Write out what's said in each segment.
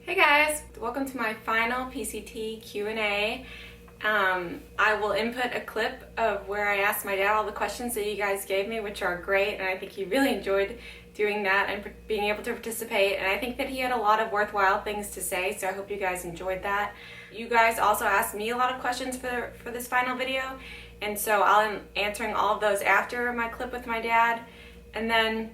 Hey guys, welcome to my final PCT Q&A. I will input a clip of where I asked my dad all the questions that you guys gave me, which are great, and I think he really enjoyed doing that and being able to participate, and I think that he had a lot of worthwhile things to say, so I hope you guys enjoyed that. You guys also asked me a lot of questions for this final video, and so I'll be answering all of those after my clip with my dad. And then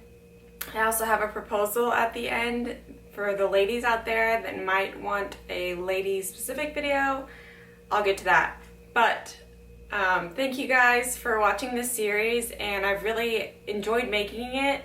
I also have a proposal at the end for the ladies out there that might want a ladies specific video. I'll get to that. But thank you guys for watching this series, and I've really enjoyed making it.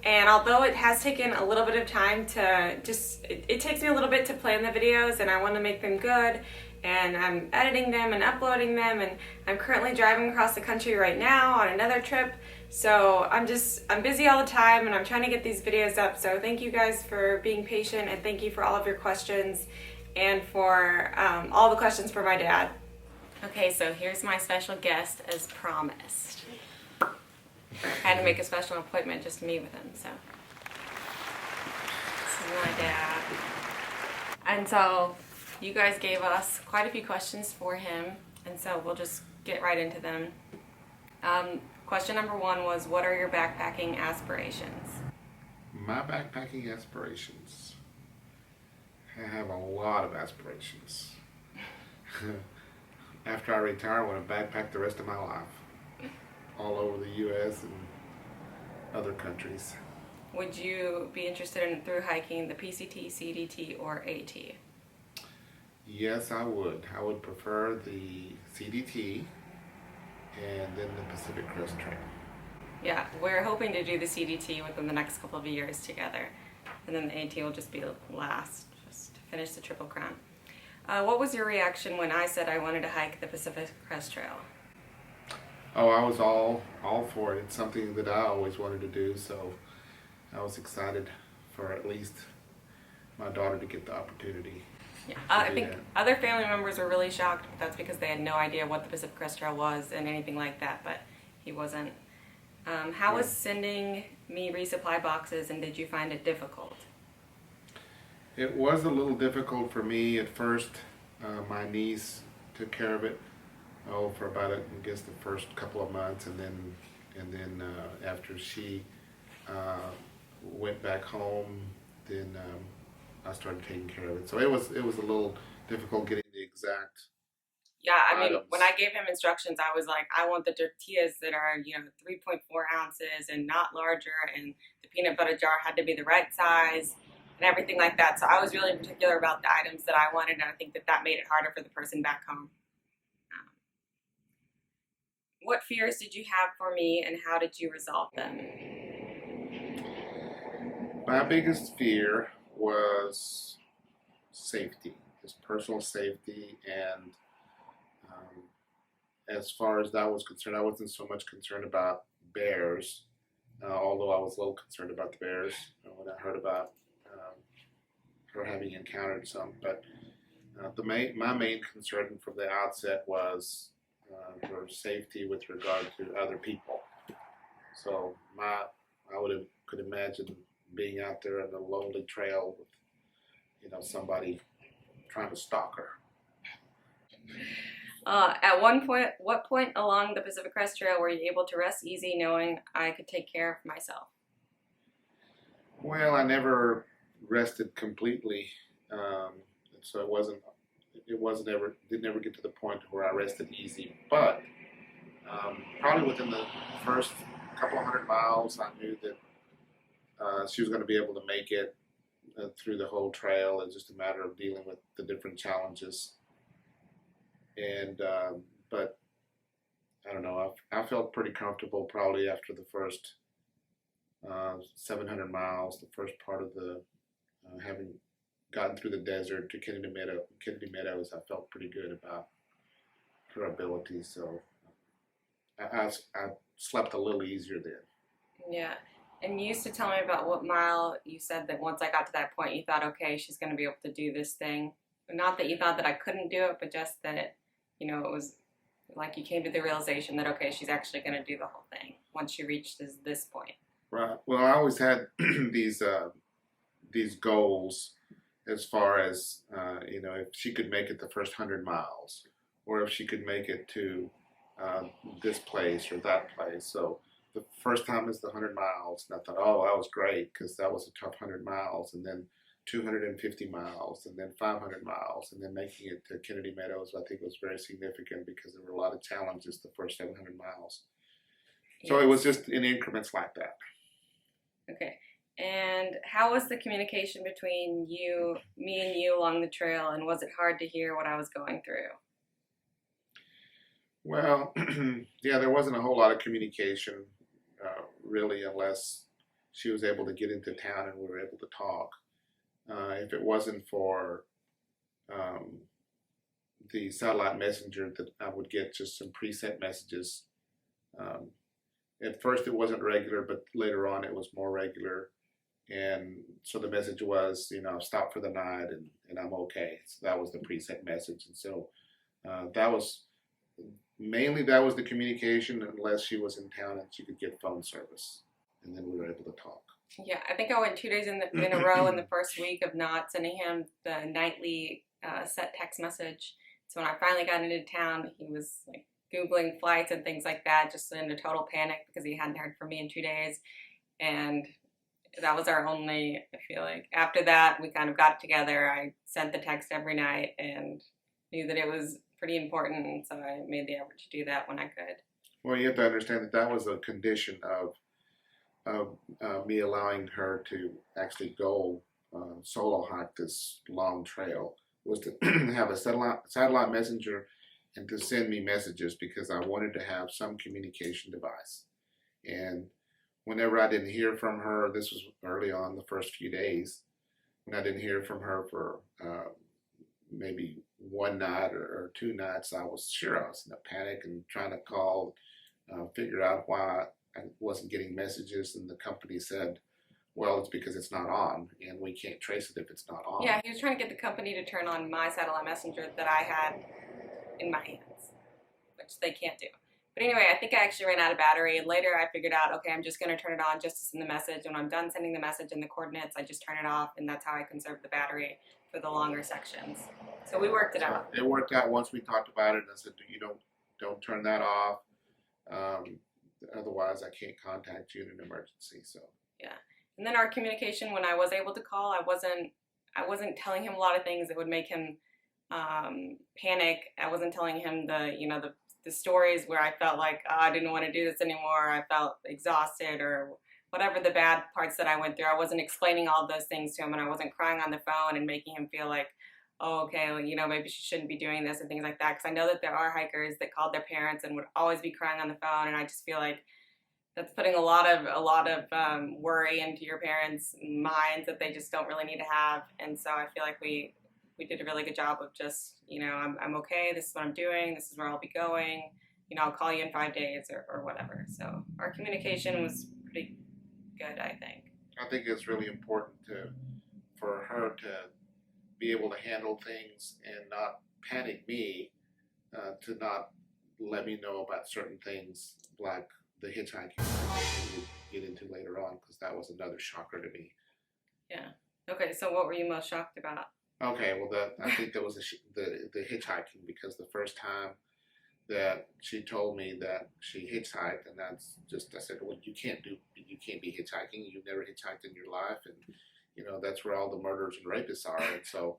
And although it has taken a little bit of time to it takes me a little bit to plan the videos, and I want to make them good, and I'm editing them and uploading them, and I'm currently driving across the country right now on another trip. So I'm busy all the time, and I'm trying to get these videos up. So thank you guys for being patient, and thank you for all of your questions and for all the questions for my dad. Okay, so here's my special guest as promised. I had to make a special appointment just to meet with him, so this is my dad. And so you guys gave us quite a few questions for him, and so we'll just get right into them. Question number one was, what are your backpacking aspirations? My backpacking aspirations. I have a lot of aspirations. After I retire, I want to backpack the rest of my life, all over the U.S. and other countries. Would you be interested in thru-hiking the PCT, CDT, or AT? Yes, I would. I would prefer the CDT and then the Pacific Crest Trail. Yeah, we're hoping to do the CDT within the next couple of years together, and then the AT will just be last, just to finish the Triple Crown. What was your reaction when I said I wanted to hike the Pacific Crest Trail? Oh, I was all for it. It's something that I always wanted to do, so I was excited for at least my daughter to get the opportunity. Yeah, I think other family members were really shocked, but that's because they had no idea what the Pacific Crest Trail was and anything like that, but he wasn't. How was sending me resupply boxes, and did you find it difficult? It was a little difficult for me at first. My niece took care of it for about I guess the first couple of months, and then after she went back home, then I started taking care of it. So it was a little difficult getting the exact. Yeah, I mean, items. when I gave him instructions, I was like, I want the tortillas that are, 3.4 ounces and not larger, and the peanut butter jar had to be the right size and everything like that. So I was really particular about the items that I wanted, and I think that made it harder for the person back home. What fears did you have for me, and how did you resolve them? My biggest fear was safety, just personal safety, and as far as that was concerned, I wasn't so much concerned about bears, although I was a little concerned about the bears when I heard about her having encountered some. But my main concern from the outset was her safety with regard to other people. So I could imagine being out there on a lonely trail with somebody trying to stalk her. At what point along the Pacific Crest Trail were you able to rest easy knowing I could take care of myself? Well, I never rested completely, so didn't ever get to the point where I rested easy. But probably within the first couple 100 miles, I knew that she was going to be able to make it through the whole trail. It's just a matter of dealing with the different challenges. And but I don't know. I felt pretty comfortable probably after the first 700 miles, the first part of the having gotten through the desert to Kennedy Meadows. I felt pretty good about her ability. So I slept a little easier then. Yeah. And you used to tell me about what mile you said that once I got to that point, you thought, okay, she's going to be able to do this thing. Not that you thought that I couldn't do it, but just that, it was like you came to the realization that, okay, she's actually going to do the whole thing once she reached this point. Right. Well, I always had these goals as far as if she could make it the first 100 miles, or if she could make it to this place or that place. So the first time is the 100 miles, and I thought, oh, that was great because that was a tough 100 miles, and then 250 miles, and then 500 miles, and then making it to Kennedy Meadows, I think was very significant because there were a lot of challenges the first 700 miles. So Yes. it was just in increments like that. Okay. And how was the communication between me and you along the trail, and was it hard to hear what I was going through? Well, yeah, there wasn't a whole lot of communication, really, unless she was able to get into town and we were able to talk. If it wasn't for um, the satellite messenger, that I would get just some preset messages. Um, at first it wasn't regular, but later on it was more regular. And so the message was, stop for the night and I'm okay. So that was the preset message. And so that was the communication, unless she was in town and she could get phone service. And then we were able to talk. Yeah, I think I went 2 days in a row in the first week of not sending him the nightly set text message. So when I finally got into town, he was like Googling flights and things like that, just in a total panic because he hadn't heard from me in 2 days. And that was our only, I feel like. After that, we kind of got together. I sent the text every night and knew that it was pretty important. And so I made the effort to do that when I could. Well, you have to understand that that was a condition of me allowing her to actually go solo hike this long trail, was to have a satellite messenger and to send me messages, because I wanted to have some communication device. And whenever I didn't hear from her, this was early on, the first few days, when I didn't hear from her for maybe one night or 2 nights, I was in a panic and trying to call, figure out why I wasn't getting messages. And the company said, well, it's because it's not on, and we can't trace it if it's not on. Yeah, he was trying to get the company to turn on my satellite messenger that I had in my hands, which they can't do. But anyway, I think I actually ran out of battery, and later I figured out, okay, I'm just going to turn it on just to send the message. When I'm done sending the message and the coordinates, I just turn it off, and that's how I conserve the battery for the longer sections. So we worked it out. It worked out once we talked about it, and I said, don't turn that off. Otherwise, I can't contact you in an emergency. So yeah. And then our communication, when I was able to call, I wasn't telling him a lot of things that would make him panic. I wasn't telling him the stories where I felt like, oh, I didn't want to do this anymore. I felt exhausted, or whatever the bad parts that I went through. I wasn't explaining all those things to him, and I wasn't crying on the phone and making him feel like, oh, okay, well, maybe she shouldn't be doing this and things like that. Because I know that there are hikers that called their parents and would always be crying on the phone, and I just feel like that's putting a lot of worry into your parents' minds that they just don't really need to have. And so I feel like we did a really good job of just, I'm okay, this is what I'm doing, this is where I'll be going, I'll call you in 5 days or whatever. So our communication was pretty good, I think. I think it's really important for her to be able to handle things and not panic me, to not let me know about certain things like the hitchhiking we'll get into later on, because that was another shocker to me. Yeah. Okay, so what were you most shocked about? Okay, well, I think that was the hitchhiking, because the first time that she told me that she hitchhiked, and I said, well, you can't be hitchhiking. You've never hitchhiked in your life, and that's where all the murderers and rapists are, and so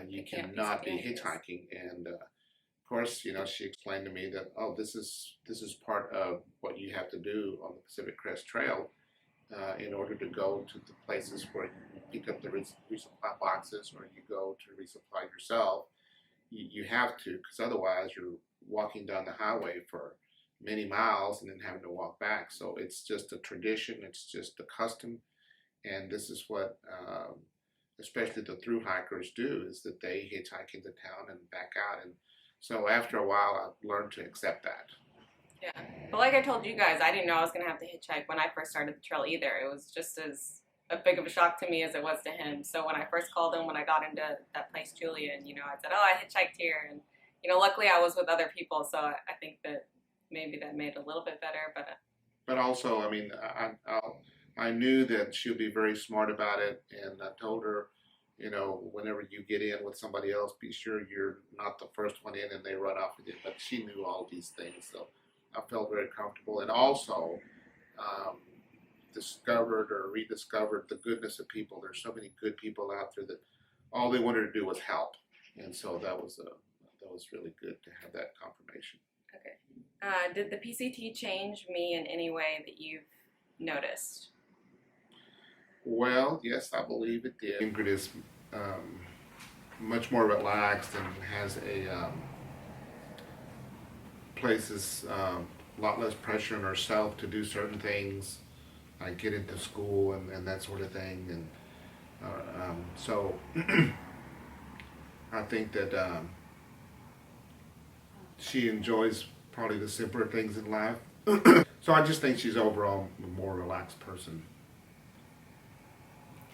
you cannot be hitchhiking. And of course, she explained to me that, oh, this is part of what you have to do on the Pacific Crest Trail in order to go to the places where you pick up the resupply boxes, or you go to resupply yourself. You have to, because otherwise you're walking down the highway for many miles and then having to walk back. So it's just a tradition, it's just a custom, and this is what especially the Thru-Hikers do, is that they hitchhike into town and back out. And so after a while, I learned to accept that. Yeah, but like I told you guys, I didn't know I was going to have to hitchhike when I first started the trail either. It was just as a big of a shock to me as it was to him. So when I first called him, when I got into that place, Julian, I said, oh, I hitchhiked here. And, luckily I was with other people, so I think that maybe that made it a little bit better. But also, I knew that she'll be very smart about it, and I told her, whenever you get in with somebody else, be sure you're not the first one in and they run off with you. But she knew all these things, so I felt very comfortable, and also um, discovered or rediscovered the goodness of people. There's so many good people out there that all they wanted to do was help, and so that was really good to have that confirmation. Okay. Did the PCT change me in any way that you've noticed? Well, yes, I believe it did. Ingrid is much more relaxed and has places a lot less pressure on herself to do certain things, like get into school and that sort of thing. And so I think that she enjoys probably the simpler things in life. So I just think she's overall a more relaxed person.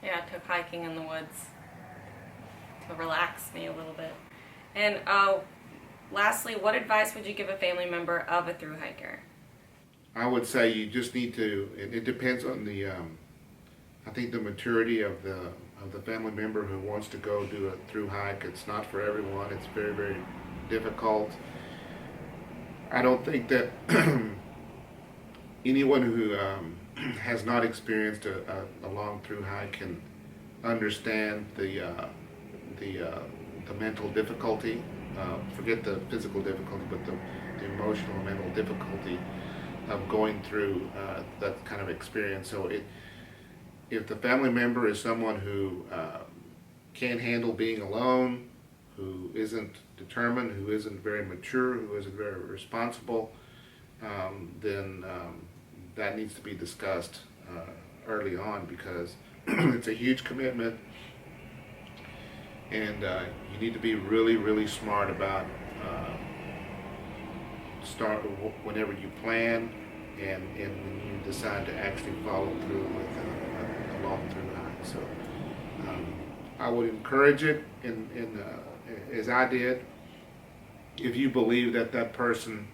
Yeah, I took hiking in the woods to relax me a little bit. And lastly, what advice would you give a family member of a thru-hiker? I would say you just need to. It depends on the. I think the maturity of the family member who wants to go do a thru-hike. It's not for everyone. It's very, very difficult. I don't think that anyone who has not experienced a long thru-hike can understand the mental difficulty. Forget the physical difficulty, but the emotional and mental difficulty of going through that kind of experience. So if the family member is someone who can't handle being alone, who isn't determined, who isn't very mature, who isn't very responsible, then that needs to be discussed early on, because it's a huge commitment, and you need to be really, really smart about start whenever you plan and when you decide to actually follow through with a long thru-hike. So I would encourage it as I did, if you believe that that person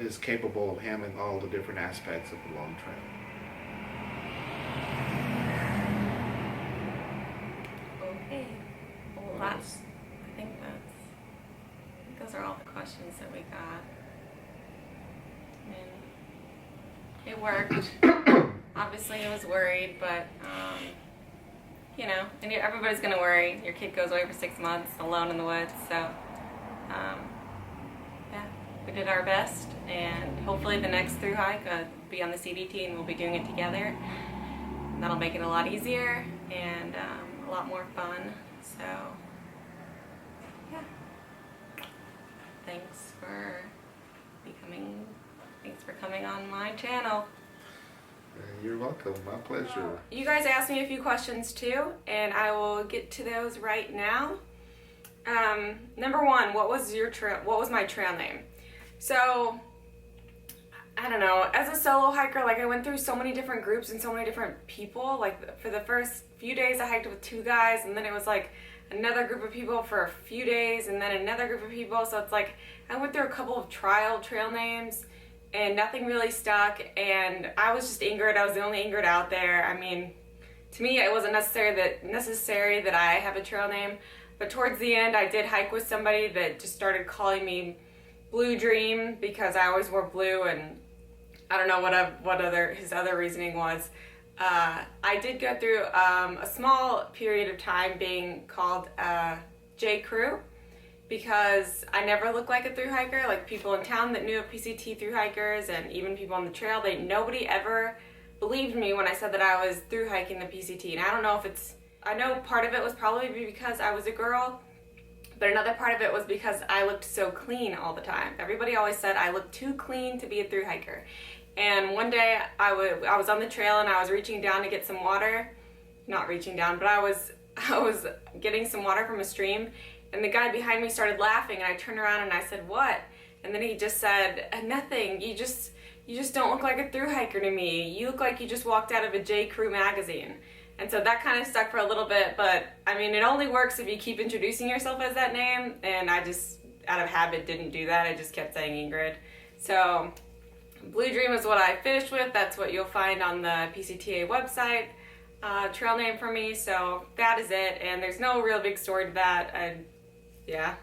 is capable of handling all the different aspects of the long trail. Okay. Well, I think those are all the questions that we got. I mean, it worked. Obviously, I was worried, but and everybody's gonna worry. Your kid goes away for 6 months alone in the woods, so yeah, we did our best, and hopefully the next thru-hike will be on the CDT, and we'll be doing it together. That'll make it a lot easier and a lot more fun. So yeah, thanks for coming on my channel. You're welcome. My pleasure. You guys asked me a few questions too, and I will get to those right now. Number one, what was my trail name? So I don't know. As a solo hiker, like, I went through so many different groups and so many different people. Like, for the first few days, I hiked with 2 guys, and then it was like another group of people for a few days, and then another group of people. So it's like I went through a couple of trial trail names, and nothing really stuck, and I was just Ingrid. I was the only Ingrid out there. I mean, to me, it wasn't necessary that I have a trail name, but towards the end, I did hike with somebody that just started calling me Blue Dream because I always wore blue, and I don't know what his other reasoning was. I did go through a small period of time being called J Crew, because I never looked like a thru-hiker. Like, people in town that knew of PCT thru-hikers and even people on the trail, nobody ever believed me when I said that I was thru-hiking the PCT. And I don't know if I know part of it was probably because I was a girl, but another part of it was because I looked so clean all the time. Everybody always said I looked too clean to be a thru-hiker. And one day I was on the trail and I was reaching down to get some water. Not reaching down, but I was getting some water from a stream. And the guy behind me started laughing, and I turned around and I said, "What?" And then he just said, "Nothing. You just don't look like a thru-hiker to me. You look like you just walked out of a J Crew magazine." And so that kind of stuck for a little bit, but I mean, it only works if you keep introducing yourself as that name, and I just, out of habit, didn't do that. I just kept saying Ingrid. So Blue Dream is what I finished with. That's what you'll find on the PCTA website. trail name for me, so that is it. And there's no real big story to that. Yeah.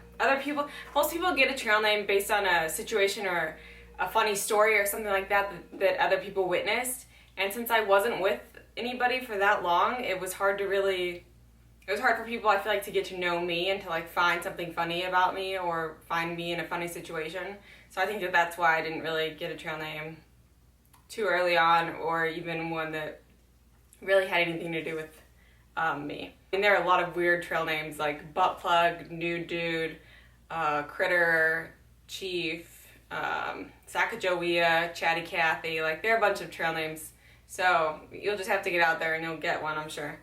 Most people get a trail name based on a situation or a funny story or something like that that other people witnessed. And since I wasn't with anybody for that long, it was hard for people, I feel like, to get to know me and to like find something funny about me or find me in a funny situation. So I think that's why I didn't really get a trail name too early on, or even one that really had anything to do with me. And there are a lot of weird trail names like Butt Plug, Nude Dude, Critter, Chief, Sacagawea, Chatty Cathy. Like, there are a bunch of trail names. So you'll just have to get out there and you'll get one, I'm sure.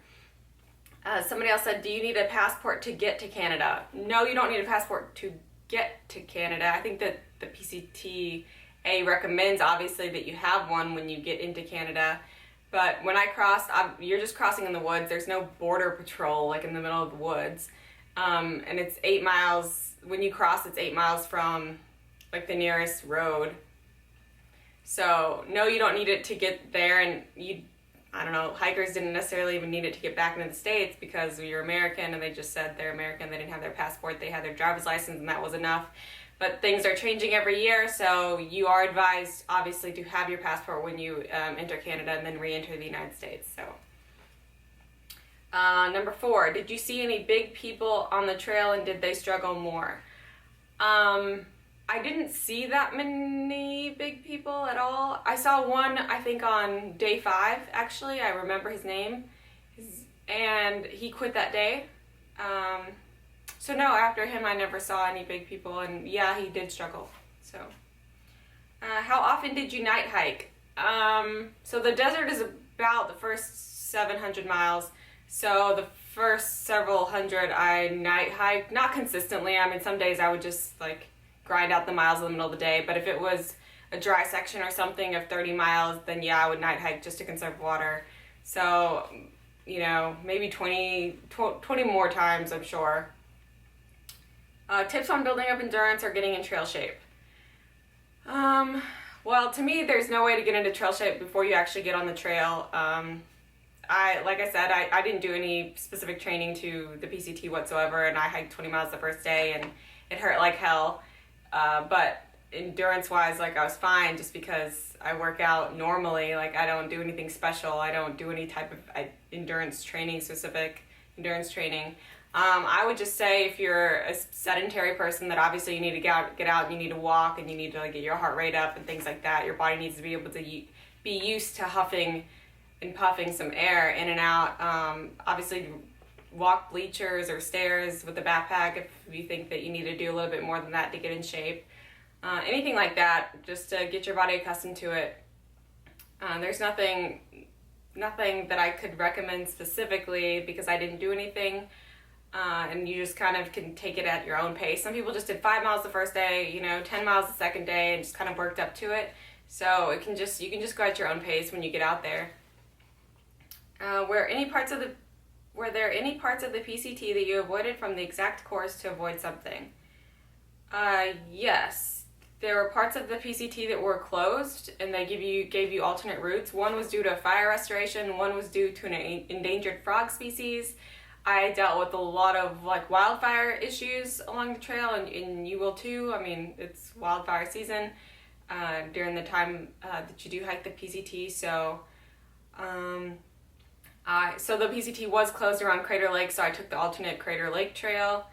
Somebody else said, do you need a passport to get to Canada? No, you don't need a passport to get to Canada. I think that the PCTA recommends, obviously, that you have one when you get into Canada. But when I crossed, you're just crossing in the woods. There's no border patrol, like, in the middle of the woods. And it's 8 miles. When you cross, it's 8 miles from, like, the nearest road. So, no, you don't need it to get there. And I don't know, hikers didn't necessarily even need it to get back into the States because you're American, and they just said they're American. They didn't have their passport. They had their driver's license, and that was enough. But things are changing every year, so you are advised, obviously, to have your passport when you enter Canada and then re-enter the United States. So, number 4, did you see any big people on the trail, and did they struggle more? I didn't see that many big people at all. I saw one, I think, on day 5, actually. I remember his name, and he quit that day. So no, after him, I never saw any big people, and yeah, he did struggle. So, how often did you night hike? So the desert is about the first 700 miles. So the first several hundred I night hiked, not consistently. I mean, some days I would just like grind out the miles in the middle of the day. But if it was a dry section or something of 30 miles, then yeah, I would night hike just to conserve water. So, you know, maybe 20 more times, I'm sure. Tips on building up endurance or getting in trail shape. Well, to me, there's no way to get into trail shape before you actually get on the trail. Like I said, I didn't do any specific training to the PCT whatsoever, and I hiked 20 miles the first day, and it hurt like hell. But endurance-wise, like, I was fine just because I work out normally. Like, I don't do anything special. I don't do any type of endurance training, specific endurance training. I would just say, if you're a sedentary person, that obviously you need to get out and you need to walk and you need to like get your heart rate up and things like that. Your body needs to be able to be used to huffing and puffing some air in and out. Obviously, walk bleachers or stairs with a backpack if you think that you need to do a little bit more than that to get in shape. Anything like that, just to get your body accustomed to it. There's nothing that I could recommend specifically because I didn't do anything. And you just kind of can take it at your own pace. Some people just did 5 miles the first day, 10 miles the second day, and just kind of worked up to it. So you can just go at your own pace when you get out there. Were there any parts of the PCT that you avoided from the exact course to avoid something? Yes. There were parts of the PCT that were closed, and they gave you alternate routes. One was due to fire restoration, one was due to an endangered frog species. I dealt with a lot of like wildfire issues along the trail, and you will too. I mean, it's wildfire season during the time that you do hike the PCT. So, so the PCT was closed around Crater Lake, so I took the alternate Crater Lake trail,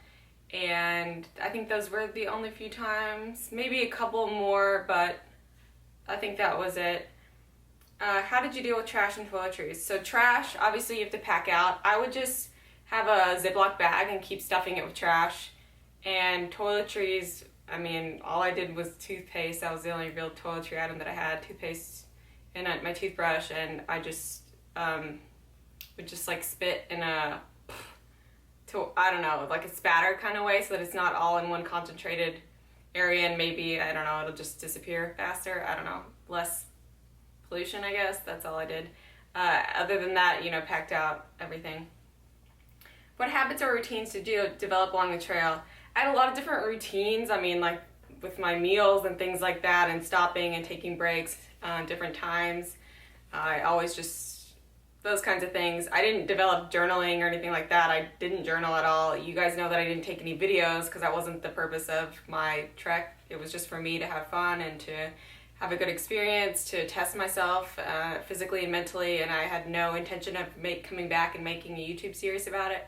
and I think those were the only few times. Maybe a couple more, but I think that was it. How did you deal with trash and toiletries? So trash, obviously you have to pack out. I would just have a Ziploc bag and keep stuffing it with trash. And toiletries, I mean, all I did was toothpaste. That was the only real toiletry item that I had, toothpaste and my toothbrush, and I just would just like spit in I don't know, like a spatter kind of way, so that it's not all in one concentrated area, and maybe, I don't know, it'll just disappear faster. I don't know, less pollution, I guess. That's all I did. Other than that, packed out everything. What habits or routines did you develop along the trail? I had a lot of different routines. I mean, like with my meals and things like that, and stopping and taking breaks different times. I always just, those kinds of things. I didn't develop journaling or anything like that. I didn't journal at all. You guys know that I didn't take any videos because that wasn't the purpose of my trek. It was just for me to have fun and to have a good experience, to test myself physically and mentally, and I had no intention of coming back and making a YouTube series about it.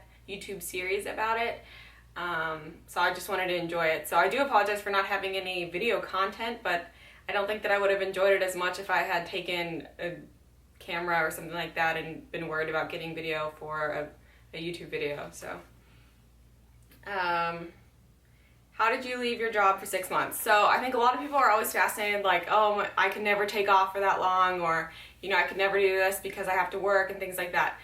So I just wanted to enjoy it. So I do apologize for not having any video content, but I don't think that I would have enjoyed it as much if I had taken a camera or something like that and been worried about getting video for a YouTube video. So how did you leave your job for 6 months? So I think a lot of people are always fascinated, like, oh, I can never take off for that long, or, you know, I could never do this because I have to work and things like that.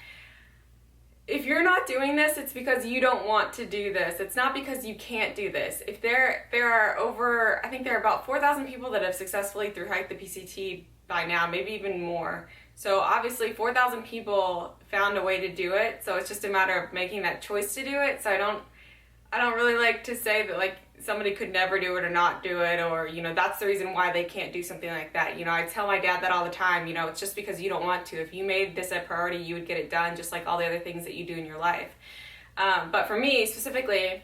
If you're not doing this, it's because you don't want to do this. It's not because you can't do this. If there are over, I think there are about 4,000 people that have successfully thru-hiked the PCT by now, maybe even more. So obviously 4,000 people found a way to do it. So it's just a matter of making that choice to do it. So I don't really like to say that like somebody could never do it or not do it, or, you know, that's the reason why they can't do something like that. You know, I tell my dad that all the time, you know, it's just because you don't want to. If you made this a priority, you would get it done just like all the other things that you do in your life. But for me specifically,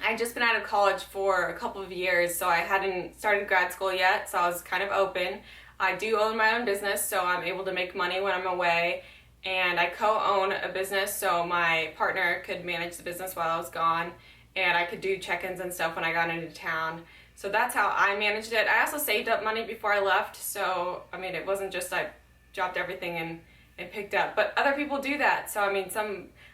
I'd just been out of college for a couple of years, so I hadn't started grad school yet, so I was kind of open. I do own my own business, so I'm able to make money when I'm away, and I co-own a business, so my partner could manage the business while I was gone, and I could do check-ins and stuff when I got into town. So that's how I managed it. I also saved up money before I left, so I mean, it wasn't just I dropped everything and picked up, but other people do that. So I mean,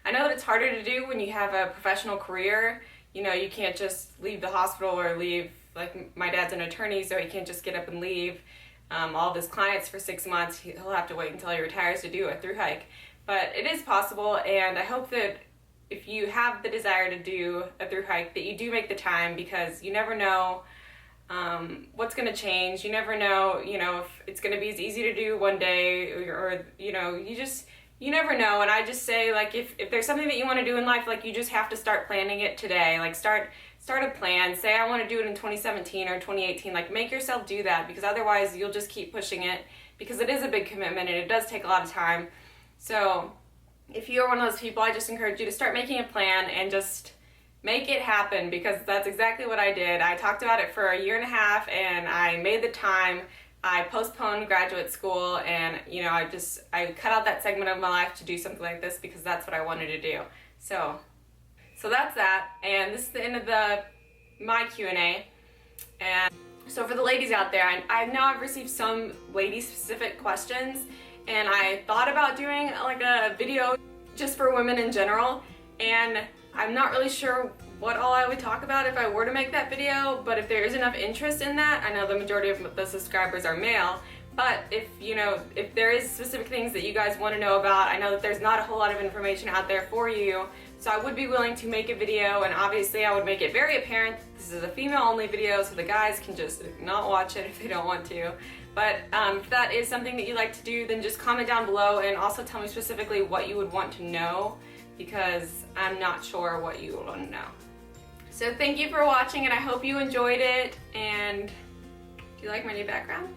I know that it's harder to do when you have a professional career. You know, you can't just leave the hospital or leave, like my dad's an attorney, so he can't just get up and leave all of his clients for 6 months. He'll have to wait until he retires to do a thru-hike. But it is possible, and I hope that if you have the desire to do a thru-hike, that you do make the time, because you never know what's going to change. You never know, you know, if it's going to be as easy to do one day, or you know, you never know. And I just say, like, if there's something that you want to do in life, like, you just have to start planning it today. Like, start a plan. Say I want to do it in 2017 or 2018. Like, make yourself do that, because otherwise you'll just keep pushing it, because it is a big commitment and it does take a lot of time. So if you're one of those people, I just encourage you to start making a plan and just make it happen, because that's exactly what I did. I talked about it for a year and a half, and I made the time. I postponed graduate school, and, you know, I cut out that segment of my life to do something like this, because that's what I wanted to do. So that's that, and this is the end of my Q&A. And so for the ladies out there, I know I've received some lady-specific questions, and I thought about doing like a video just for women in general, and I'm not really sure what all I would talk about if I were to make that video, but if there is enough interest in that, I know the majority of the subscribers are male, but if there is specific things that you guys want to know about, I know that there's not a whole lot of information out there for you, so I would be willing to make a video, and obviously I would make it very apparent this is a female-only video, so the guys can just not watch it if they don't want to. But if that is something that you like to do, then just comment down below, and also tell me specifically what you would want to know, because I'm not sure what you would want to know. So thank you for watching, and I hope you enjoyed it. And do you like my new background?